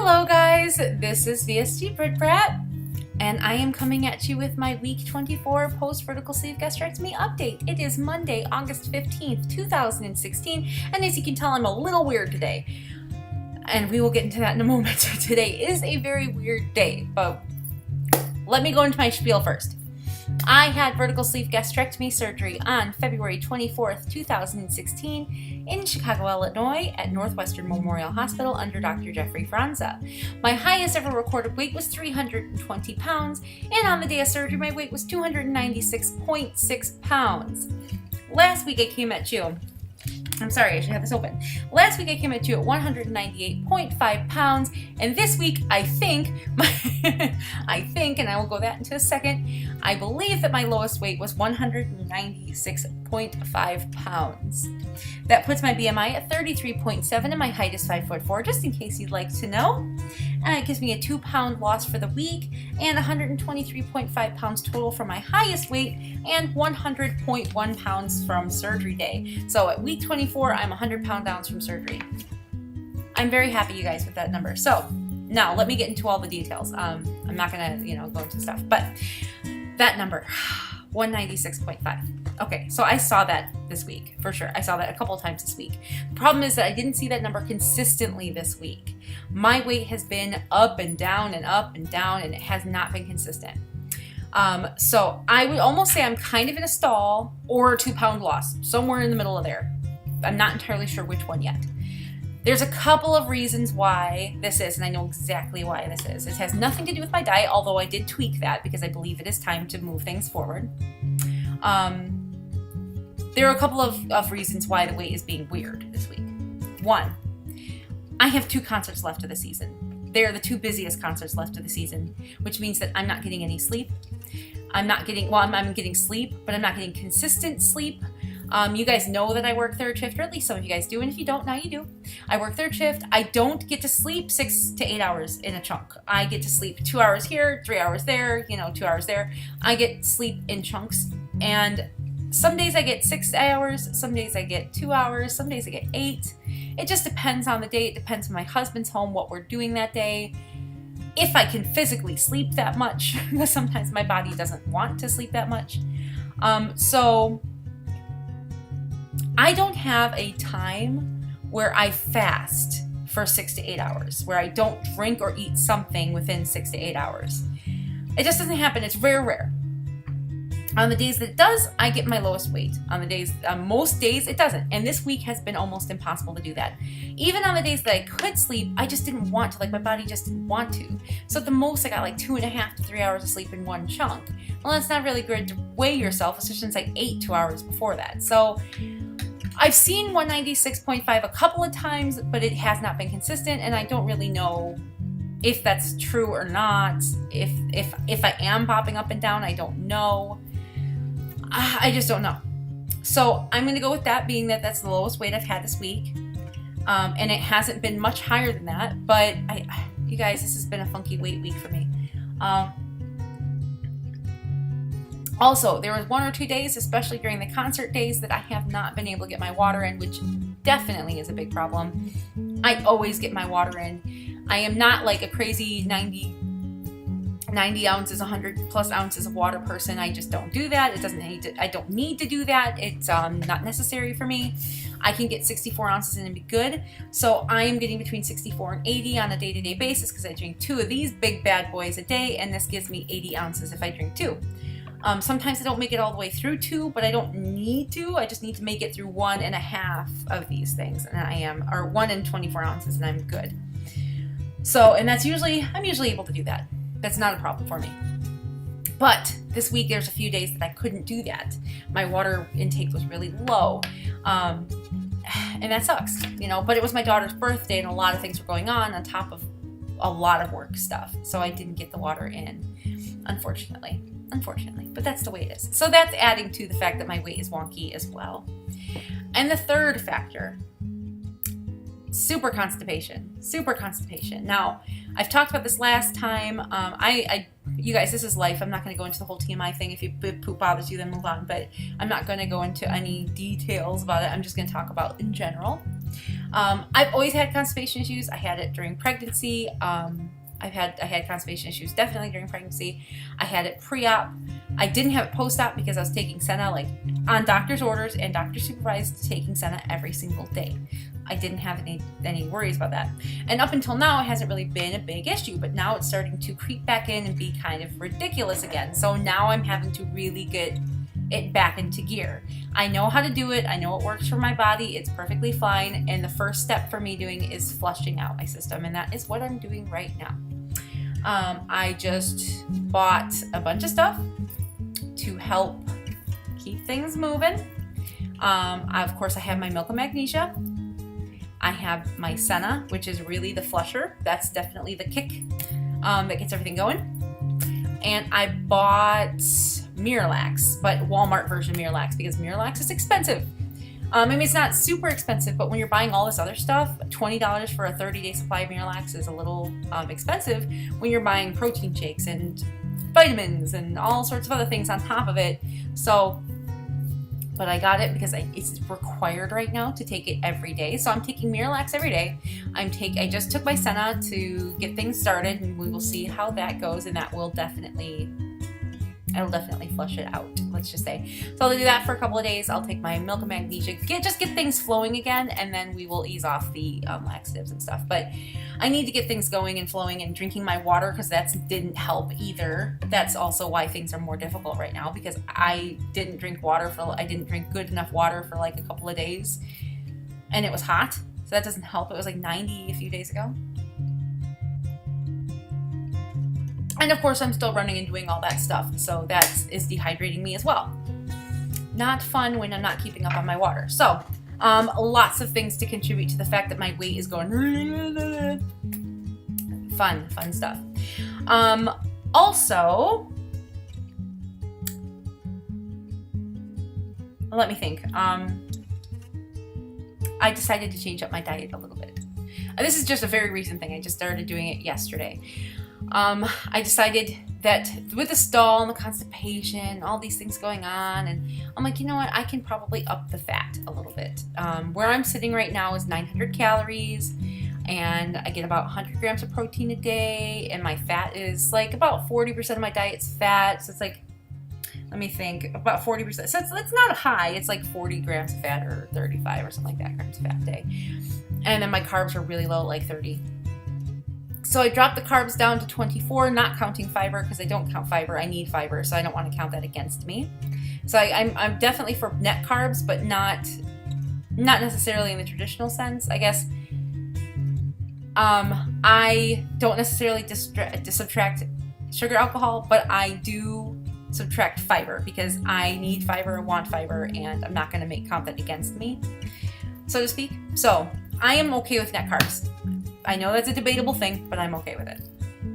Hello guys, this is Vsgbrittbratt, and I am coming at you with my week 24 post-vertical sleeve gastrectomy update. It is Monday, August 15th, 2016, and as you can tell, I'm a little weird today. And we will get into that in a moment. Today is a very weird day, but let me go into my spiel first. I had vertical sleeve gastrectomy surgery on February 24th, 2016 in Chicago, Illinois at Northwestern Memorial Hospital under Dr. Jeffrey Fronza. My highest ever recorded weight was 320 pounds, and on the day of surgery, my weight was 296.6 pounds. Last week I came at you. I'm sorry, I should have this open. Last week I came at you at 198.5 pounds, and this week I think, and I will go that into a second, I believe that my lowest weight was 196.5 pounds. That puts my BMI at 33.7 and my height is 5'4", just in case you'd like to know. And it gives me a 2-pound loss for the week and 123.5 pounds total for my highest weight and 100.1 pounds from surgery day. So at week 24, I'm 100 pound downs from surgery. I'm very happy, you guys, with that number. So now let me get into all the details. I'm not gonna, go into stuff, but that number, 196.5. Okay, so I saw that this week, for sure. I saw that a couple of times this week. The problem is that I didn't see that number consistently this week. My weight has been up and down and up and down, and it has not been consistent. So I would almost say I'm kind of in a stall or a 2-pound loss, somewhere in the middle of there. I'm not entirely sure which one yet. There's a couple of reasons why this is, and I know exactly why this is. It has nothing to do with my diet, although I did tweak that because I believe it is time to move things forward. There are a couple of reasons why the weight is being weird this week. One, I have 2 concerts left of the season. They're the 2 busiest concerts left of the season, which means that I'm not getting any sleep. I'm getting sleep, but I'm not getting consistent sleep. You guys know that I work third shift, or at least some of you guys do, and if you don't, now you do. I work third shift. I don't get to sleep 6 to 8 hours in a chunk. I get to sleep 2 hours here, 3 hours there, 2 hours there. I get sleep in chunks, and some days I get 6 hours, some days I get 2 hours, some days I get 8. It just depends on the day. It depends on my husband's home, what we're doing that day. If I can physically sleep that much, because sometimes my body doesn't want to sleep that much. So I don't have a time where I fast for 6 to 8 hours, where I don't drink or eat something within 6 to 8 hours. It just doesn't happen. It's rare. On the days that it does, I get my lowest weight. Most days it doesn't. And this week has been almost impossible to do that. Even on the days that I could sleep, I just didn't want to. My body just didn't want to. So at the most, I got 2.5 to 3 hours of sleep in one chunk. Well, that's not really good to weigh yourself, especially since I ate 2 hours before that. So I've seen 196.5 a couple of times, but it has not been consistent, and I don't really know if that's true or not. If I am popping up and down, I don't know. I just don't know. So I'm going to go with that, being that that's the lowest weight I've had this week. And it hasn't been much higher than that, but you guys, this has been a funky weight week for me. Also, there was 1 or 2 days, especially during the concert days, that I have not been able to get my water in, which definitely is a big problem. I always get my water in. I am not like a crazy 90 ounces, 100 plus ounces of water person. I just don't do that. I don't need to do that. It's not necessary for me. I can get 64 ounces in and be good. So I am getting between 64 and 80 on a day-to-day basis because I drink 2 of these big bad boys a day, and this gives me 80 ounces if I drink 2. Sometimes I don't make it all the way through 2, but I don't need to. I just need to make it through 1.5 of these things, and or 1 and 24 ounces, and I'm good. So, and I'm usually able to do that. That's not a problem for me. But this week, there's a few days that I couldn't do that. My water intake was really low. And that sucks, but it was my daughter's birthday and a lot of things were going on top of a lot of work stuff. So I didn't get the water in, unfortunately, but that's the way it is. So that's adding to the fact that my weight is wonky as well. And the third factor, super constipation. Now, I've talked about this last time. You guys, this is life. I'm not going to go into the whole TMI thing. If poop bothers you, then move on. But I'm not going to go into any details about it. I'm just going to talk about in general. I've always had constipation issues. I had it during pregnancy. I had constipation issues definitely during pregnancy. I had it pre-op. I didn't have it post-op because I was taking Senna like on doctor's orders and doctor supervised taking Senna every single day. I didn't have any worries about that. And up until now, it hasn't really been a big issue, but now it's starting to creep back in and be kind of ridiculous again. So now I'm having to really get it back into gear. I know how to do it. I know it works for my body. It's perfectly fine. And the first step for me doing is flushing out my system. And that is what I'm doing right now. I just bought a bunch of stuff to help keep things moving. Of course, I have my milk and magnesia. I have my Senna, which is really the flusher. That's definitely the kick that gets everything going. And I bought Miralax, but Walmart version Miralax, because Miralax is expensive. I mean, it's not super expensive, but when you're buying all this other stuff, $20 for a 30-day supply of Miralax is a little expensive when you're buying protein shakes and vitamins and all sorts of other things on top of it. So, but I got it because it's required right now to take it every day. So I'm taking Miralax every day. I just took my Senna to get things started, and we will see how that goes, and that will definitely flush it out, let's just say. So I'll do that for a couple of days. I'll take my milk and magnesia, just get things flowing again, and then we will ease off the laxatives and stuff. But I need to get things going and flowing and drinking my water, because that didn't help either. That's also why things are more difficult right now, because I didn't drink good enough water for like a couple of days, and it was hot, so that doesn't help. It was like 90 a few days ago. And of course, I'm still running and doing all that stuff, so that is dehydrating me as well. Not fun when I'm not keeping up on my water. So, lots of things to contribute to the fact that my weight is going fun stuff. Also, let me think. I decided to change up my diet a little bit. This is just a very recent thing. I just started doing it yesterday. I decided that with the stall and the constipation, all these things going on, and I'm like, you know what, I can probably up the fat a little bit. Where I'm sitting right now is 900 calories, and I get about 100 grams of protein a day, and my fat is like about 40% of my diet's fat, so it's like, let me think, about 40%. So it's not high, it's like 40 grams of fat or 35 or something like that grams of fat a day. And then my carbs are really low, like 30. So I dropped the carbs down to 24, not counting fiber, because I don't count fiber. I need fiber, so I don't want to count that against me. So I'm definitely for net carbs, but not necessarily in the traditional sense, I guess. I don't necessarily subtract sugar alcohol, but I do subtract fiber because I need fiber, want fiber, and I'm not going to count that against me, so to speak. So I am okay with net carbs. I know that's a debatable thing, but I'm okay with it.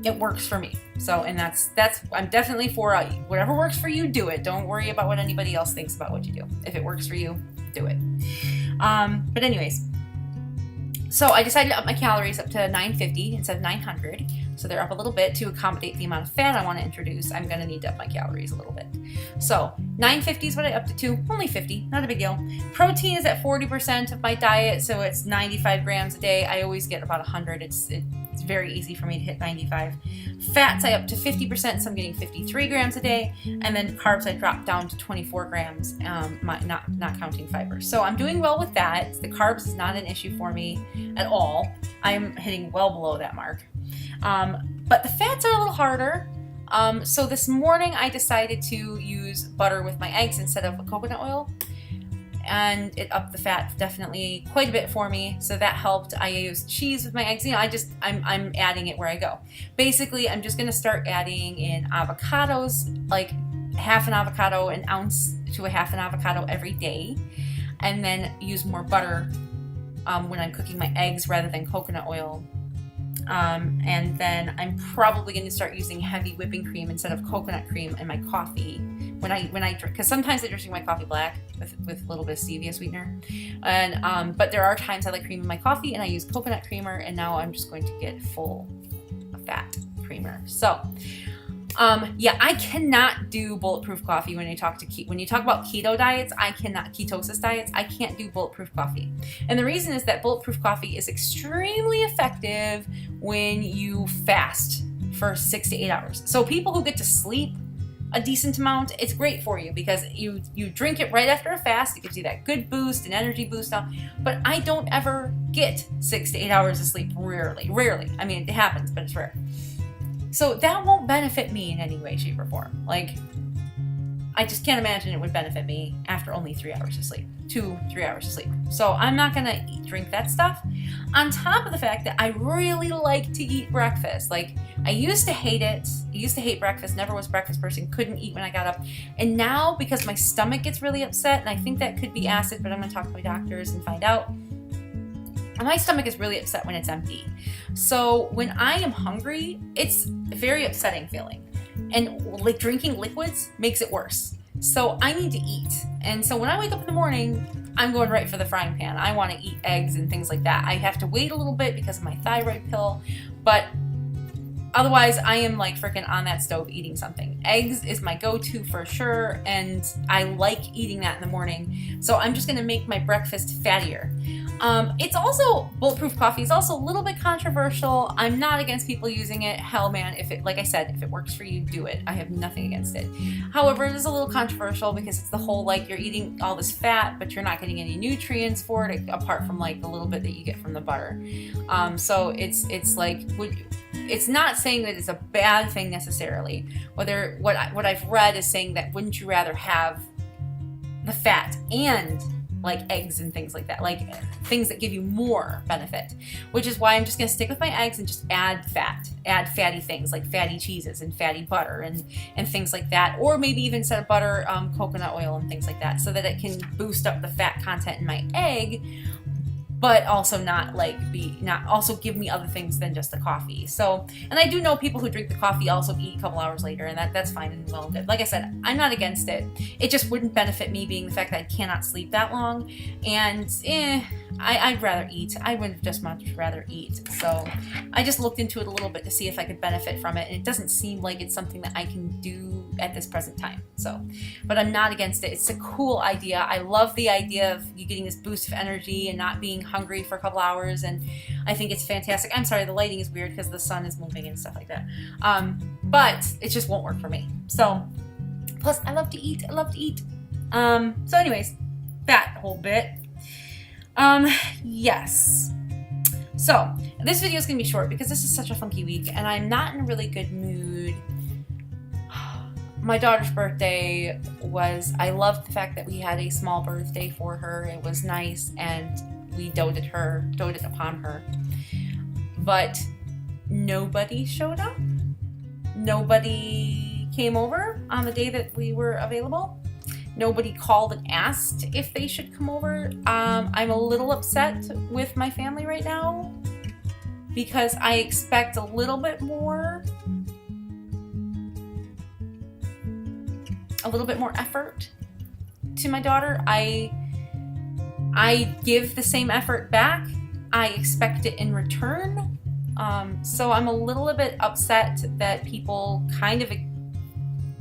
It works for me. So, and that's I'm definitely for whatever works for you, do it. Don't worry about what anybody else thinks about what you do. If it works for you, do it. But anyways, so I decided to up my calories up to 950 instead of 900. So they're up a little bit to accommodate the amount of fat I want to introduce. I'm going to need to up my calories a little bit. So 950 is what I upped it to. Only 50, not a big deal. Protein is at 40% of my diet, so it's 95 grams a day. I always get about 100. It's very easy for me to hit 95. Fats I up to 50%, so I'm getting 53 grams a day. And then carbs I dropped down to 24 grams, not counting fiber. So I'm doing well with that. The carbs is not an issue for me at all. I'm hitting well below that mark. But the fats are a little harder. So this morning I decided to use butter with my eggs instead of coconut oil, and it upped the fat definitely quite a bit for me. So that helped. I used cheese with my eggs. You know, I'm adding it where I go. Basically, I'm just going to start adding in avocados, like half an avocado, an ounce to a half an avocado every day, and then use more butter when I'm cooking my eggs rather than coconut oil. And then I'm probably going to start using heavy whipping cream instead of coconut cream in my coffee when I drink, because sometimes I drink my coffee black with a little bit of stevia sweetener, and but there are times I like cream in my coffee and I use coconut creamer, and now I'm just going to get full fat creamer. So Yeah, I cannot do bulletproof coffee when you talk about keto diets. Ketosis diets, I can't do bulletproof coffee. And the reason is that bulletproof coffee is extremely effective when you fast for 6 to 8 hours. So people who get to sleep a decent amount, it's great for you because you drink it right after a fast. It gives you that good boost and energy boost now. But I don't ever get 6 to 8 hours of sleep. Rarely. I mean, it happens, but it's rare. So that won't benefit me in any way, shape, or form. Like, I just can't imagine it would benefit me after only 3 hours of sleep, 2-3 hours of sleep. So I'm not gonna drink that stuff. On top of the fact that I really like to eat breakfast. Like, I used to hate it. I used to hate breakfast, never was a breakfast person, couldn't eat when I got up. And now, because my stomach gets really upset, and I think that could be acid, but I'm gonna talk to my doctors and find out. My stomach is really upset when it's empty. So when I am hungry, it's a very upsetting feeling. And like drinking liquids makes it worse. So I need to eat. And so when I wake up in the morning, I'm going right for the frying pan. I want to eat eggs and things like that. I have to wait a little bit because of my thyroid pill, but otherwise I am like freaking on that stove eating something. Eggs is my go-to for sure, and I like eating that in the morning. So I'm just gonna make my breakfast fattier. It's also, bulletproof coffee is also a little bit controversial. I'm not against people using it. Hell man, like I said, if it works for you, do it. I have nothing against it. However, it is a little controversial because it's the whole, like, you're eating all this fat, but you're not getting any nutrients for it, apart from like the little bit that you get from the butter. So it's like, it's not saying that it's a bad thing necessarily. What I've read is saying that wouldn't you rather have the fat and like eggs and things like that, like things that give you more benefit, which is why I'm just going to stick with my eggs and just add fatty things like fatty cheeses and fatty butter and things like that, or maybe even instead of butter, coconut oil and things like that, so that it can boost up the fat content in my egg, but also not also give me other things than just the coffee. So, and I do know people who drink the coffee also eat a couple hours later, and that's fine and well and good. Like I said, I'm not against it. It just wouldn't benefit me, being the fact that I cannot sleep that long, and I'd rather eat. I would just much rather eat. So I just looked into it a little bit to see if I could benefit from it, and it doesn't seem like it's something that I can do at this present time. So, but I'm not against it. It's a cool idea. I love the idea of you getting this boost of energy and not being hungry for a couple hours, and I think it's fantastic. I'm sorry, the lighting is weird because the sun is moving and stuff like that. But it just won't work for me. So, plus I love to eat. So anyways, that whole bit. Yes. So this video is gonna be short because this is such a funky week and I'm not in a really good mood. My daughter's birthday I loved the fact that we had a small birthday for her. It was nice and we doted upon her. But nobody showed up. Nobody came over on the day that we were available. Nobody called and asked if they should come over. I'm a little upset with my family right now because I expect a little bit more effort to my daughter. I give the same effort back. I expect it in return. So I'm a little bit upset that people kind of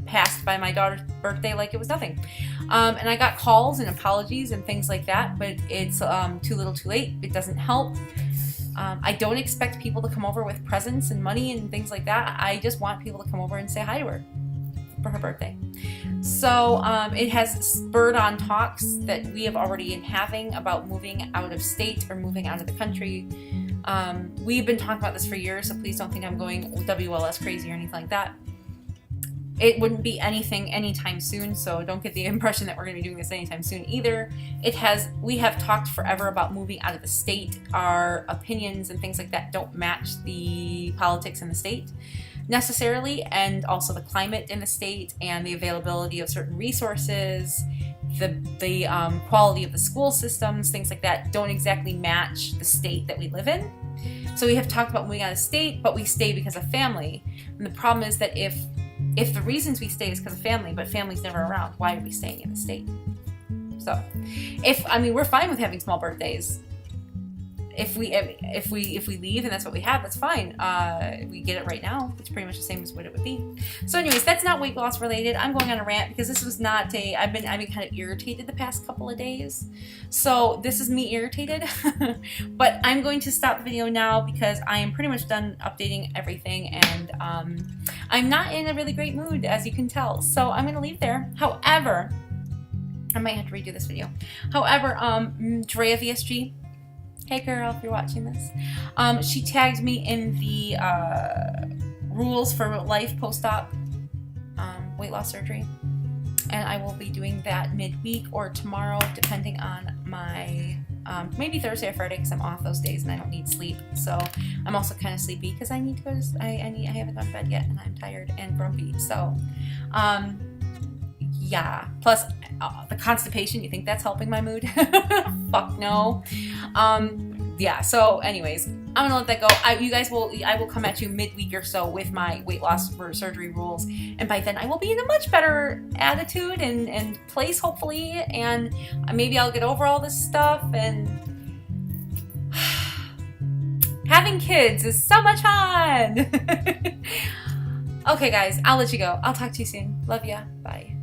passed by my daughter's birthday like it was nothing. And I got calls and apologies and things like that, but it's too little too late. It doesn't help. I don't expect people to come over with presents and money and things like that. I just want people to come over and say hi to her for her birthday. So it has spurred on talks that we have already been having about moving out of state or moving out of the country. We've been talking about this for years, so please don't think I'm going WLS crazy or anything like that. It wouldn't be anything anytime soon, so don't get the impression that we're going to be doing this anytime soon either. We have talked forever about moving out of the state. Our opinions and things like that don't match the politics in the state necessarily, and also the climate in the state and the availability of certain resources, the quality of the school systems, things like that don't exactly match the state that we live in. So we have talked about moving out of state, but we stay because of family. And the problem is that if the reasons we stay is because of family, but family's never around, why are we staying in the state? So, we're fine with having small birthdays. if we leave and that's what we have, that's fine. We get it right now. It's pretty much the same as what it would be. So anyways, that's not weight loss related. I'm going on a rant because this was not I've been kind of irritated the past couple of days. So this is me irritated. But I'm going to stop the video now because I am pretty much done updating everything, and I'm not in a really great mood, as you can tell. So I'm gonna leave there. However, I might have to redo this video. However, Drea VSG, hey girl, if you're watching this, she tagged me in the rules for life post-op weight loss surgery, and I will be doing that midweek or tomorrow, depending on my maybe Thursday or Friday, because I'm off those days and I don't need sleep. So I'm also kind of sleepy because I need to go to, I haven't gone to bed yet, and I'm tired and grumpy. So yeah, plus the constipation, you think that's helping my mood? Fuck no. Yeah, so anyways, I'm gonna let that go. I will come at you midweek or so with my weight loss for surgery rules, and by then I will be in a much better attitude and place, hopefully, and maybe I'll get over all this stuff. And having kids is so much fun. Okay guys, I'll let you go. I'll talk to you soon. Love ya. Bye.